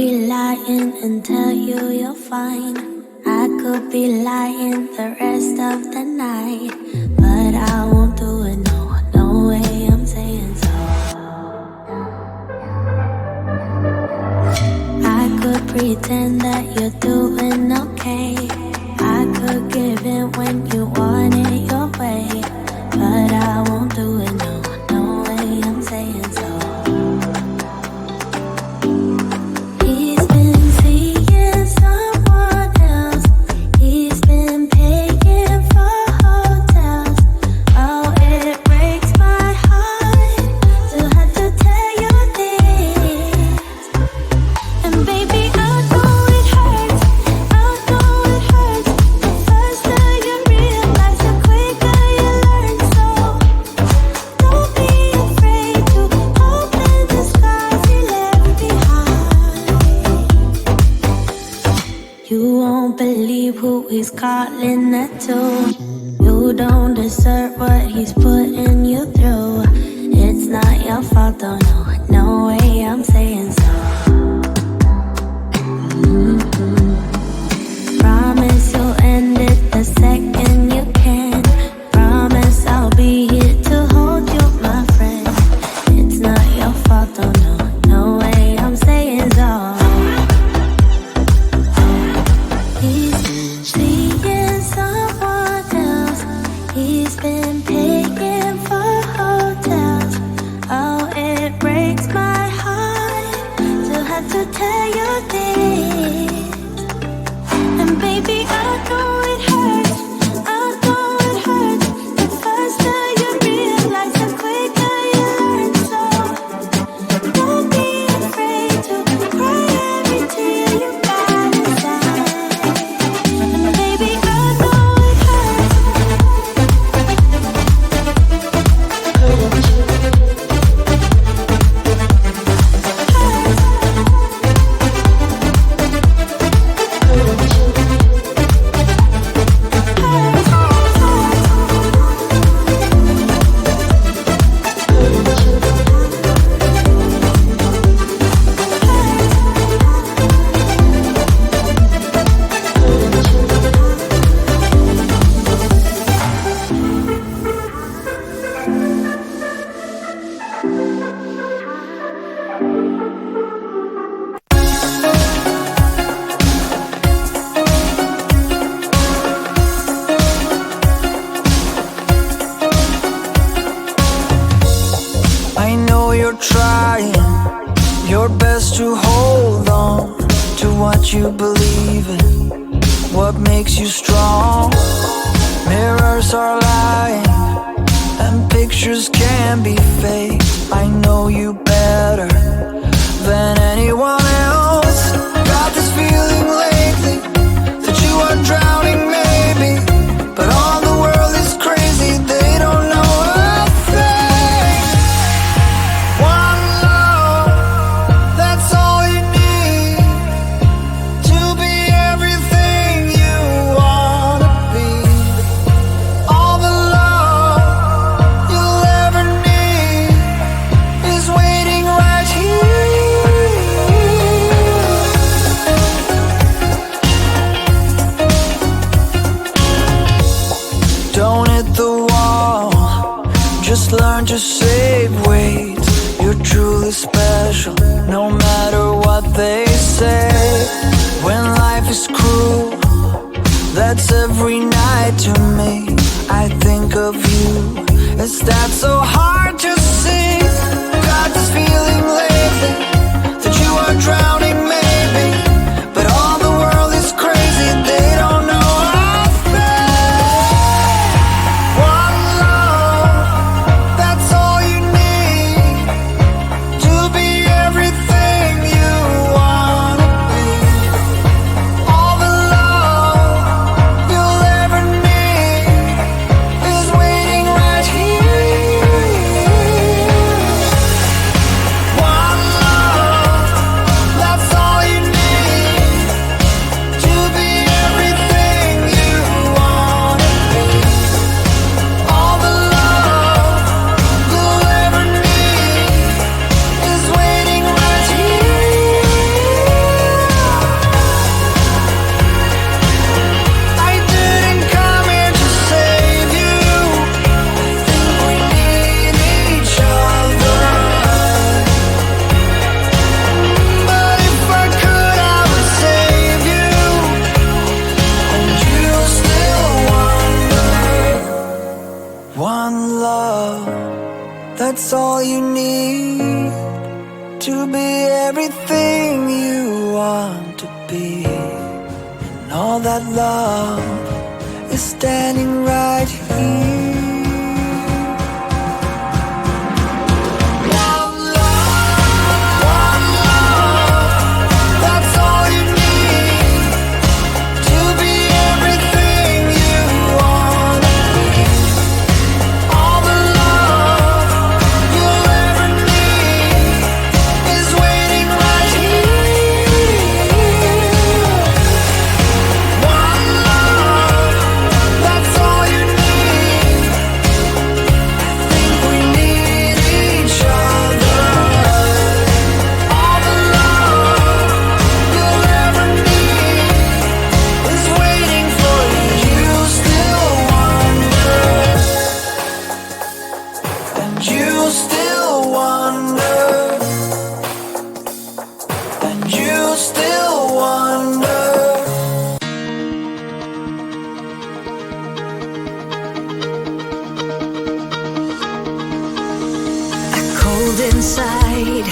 be lying and tell you you're fine. I could be lying the rest of the night, but I won't do it, no, no way I'm saying so. I could pretend that you're doing okay. I could give in when you want it your way, but I won't do it, no, no way I'm saying so. He's been seeing someone else. He's been paying for hotels. Oh, it breaks my heart to have to tell you this. And baby, I know it hurts. I know it hurts. The faster you realize, the quicker you learn. So don't be afraid to open the scars you left behind. You won't believe who he's calling that to. You don't deserve what he's putting you through. It's not your fault, though, no, no way I'm saying so. Promise you'll end it the second you can. Promise I'll be here to hold you, my friend. It's not your fault, though, no, no way I'm saying so. He's been seeing someone else. He's been paying for hotels. Oh, it breaks my heart to have to tell you this. And baby, I know it hurts. I know it hurts. The faster you realize, the quicker you learn. So don't be afraid to cry every tear you got inside. And baby, I know it hurts. I know you're trying your best to hold on to what you believe in, what makes you strong. Mirrors are lying and pictures can be fake. I know you better than anyone else. Got this feeling lately that you are drowning maybe, but all the world is crazy, they don't know a thing. One love, that's all you need to be everything you wanna be. All the love you'll ever need is waiting right here. Don't hit the wall, just learn to save weight. You're truly special, no matter what they say. When life is cruel, that's every night to me. I think of you, is that so hard to see? Got this feeling lately that you are drowning maybe, but all the world is crazy, they don't know a thing. One love, that's all you need to be everything you wanna be. All the love you'll ever need is waiting right here. One love, that's all you need to be everything you want to be. And all that love is standing right here. Inside,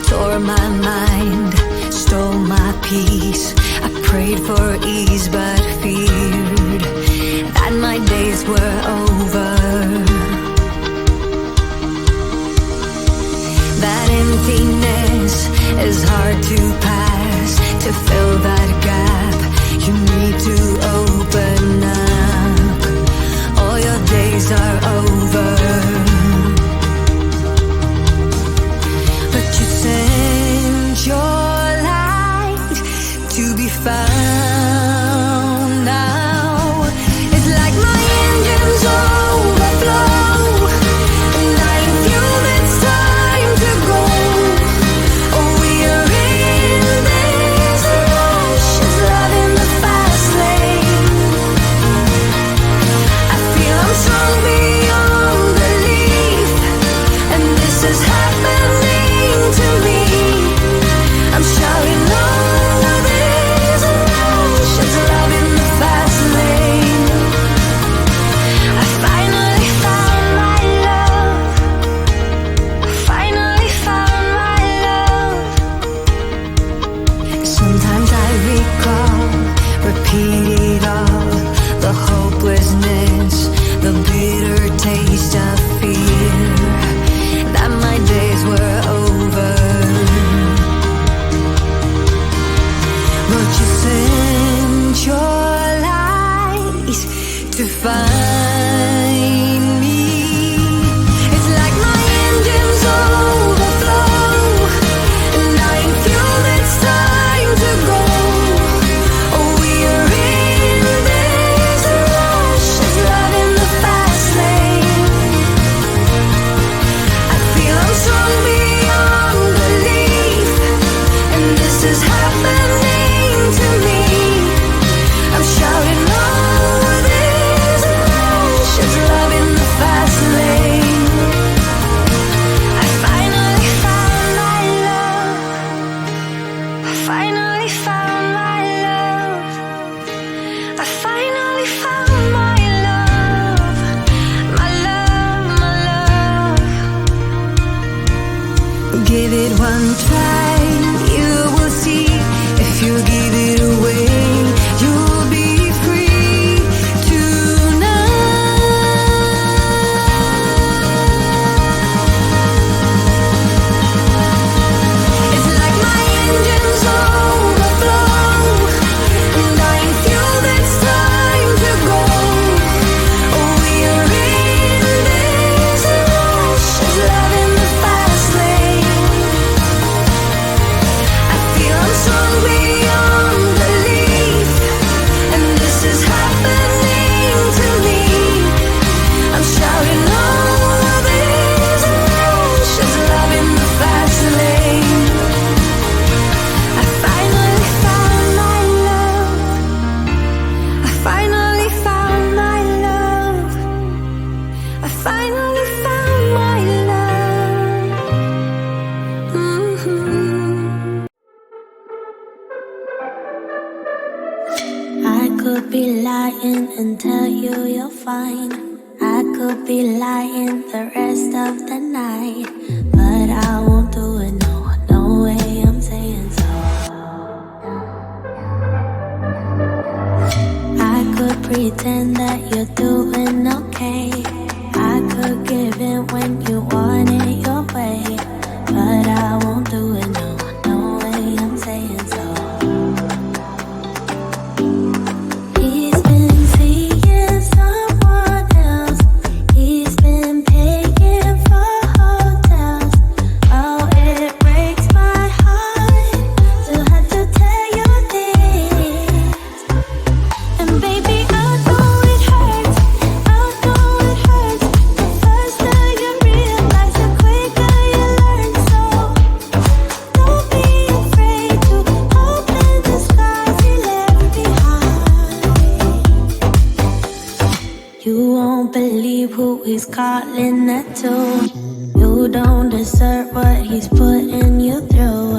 tore my mind, stole my peace. I prayed for ease but feared that my days were over. That emptiness is hard to pass. To fill that gap, you need to open up. All your days are over. Send your light to be found now. It's like my engines overflow, and I feel it's time to go. Oh, we are in this rush, it's love in the fast lane. I feel I'm strong beyond belief, and this is happening to me. I'm shouting all of these emotions, love in the fast lane. I finally found my love. I finally found my love. Sometimes I recall, repeat it all, the hopelessness, the bitter taste of fear, that my days were over. But you sent your light to find me. It's like my engines overflow, and I feel it's time to go. Oh, we are in this rush, it's love in the fast lane. I feel I'm strong beyond belief, and this is happening to me. I'm shouting all of these emotions, love in the fast lane. I finally found my love. I finally found my love. I finally found my love. My love, my love. Give it one try, you will see. If you give it away, you'll be free tonight. It's like my engines overflow, and I feel it's time to go. Oh, we are in this rush, it's love in the fast lane. I feel I'm strong beyond belief, and this is happening to me. I'm shouting all of these emotions, love in the fast lane. I finally found my love. I finally found my love. I finally found my love. I could be lying and tell you you're fine. I could be lying the rest of the night, but I won't do it, no, no way I'm saying so. I could pretend that you're doing okay. I could give in when you want it your way, but I won't do it, no, no way I'm saying so. He's been seeing someone else. He's been paying for hotels. Oh, it breaks my heart to have to tell you this. And baby, I know it hurts. I know it hurts. The faster you realize, the quicker you learn. So don't be afraid to open the scars you left behind. You won't believe who he's calling that to. You don't deserve what he's putting you through.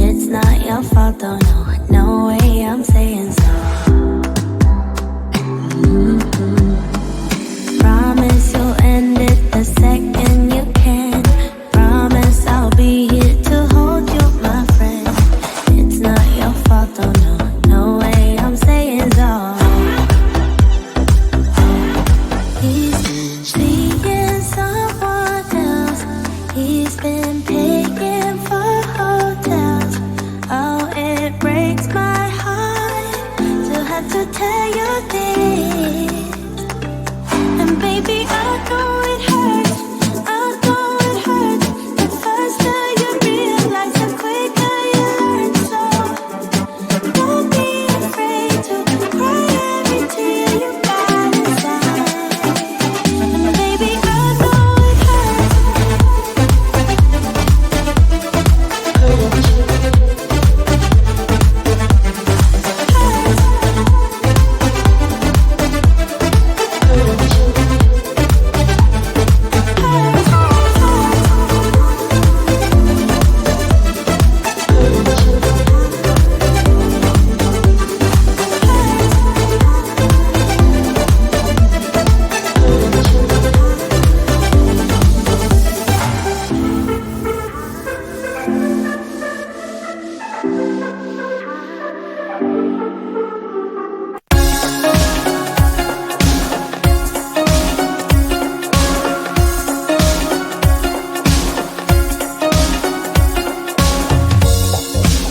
It's not your fault, though, no, no way I'm saying so. Promise you'll end it the second you can. Promise I'll be here to hold you, my friend. It's not your fault, though, no, no way I'm saying so. He's seeing someone else. He's been paying for hotels. Oh, it breaks my heart to have to tell you this. And baby, I know it hurts. I know it hurts. The faster you realize, the quicker you learn. So don't be afraid to cry every tear you got inside. And baby, I know it hurts.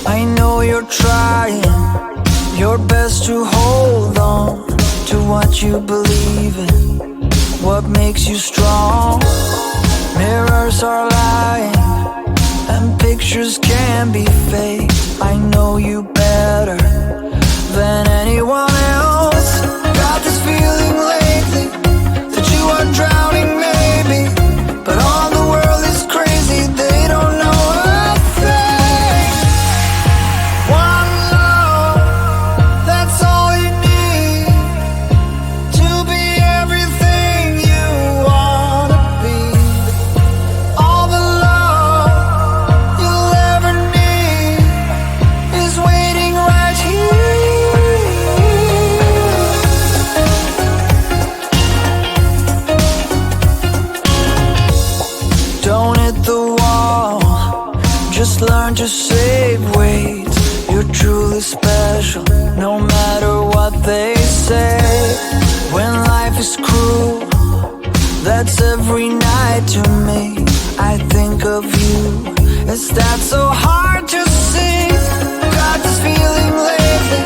I know you're trying your best to hold on to what you believe in, what makes you strong. Mirrors are lying and pictures can be fake. I know you better than anyone else. Got this feeling lately that you are drowning maybe, but all the world is crazy, they don't know a thing. One love, that's all you need to be everything you wanna be. All the love you'll ever need is waiting right here. Don't hit the wall, just learn to save weight. You're truly special, no matter what they say. When life is cruel, that's every night to me. I think of you, is that so hard to see? Got this feeling lately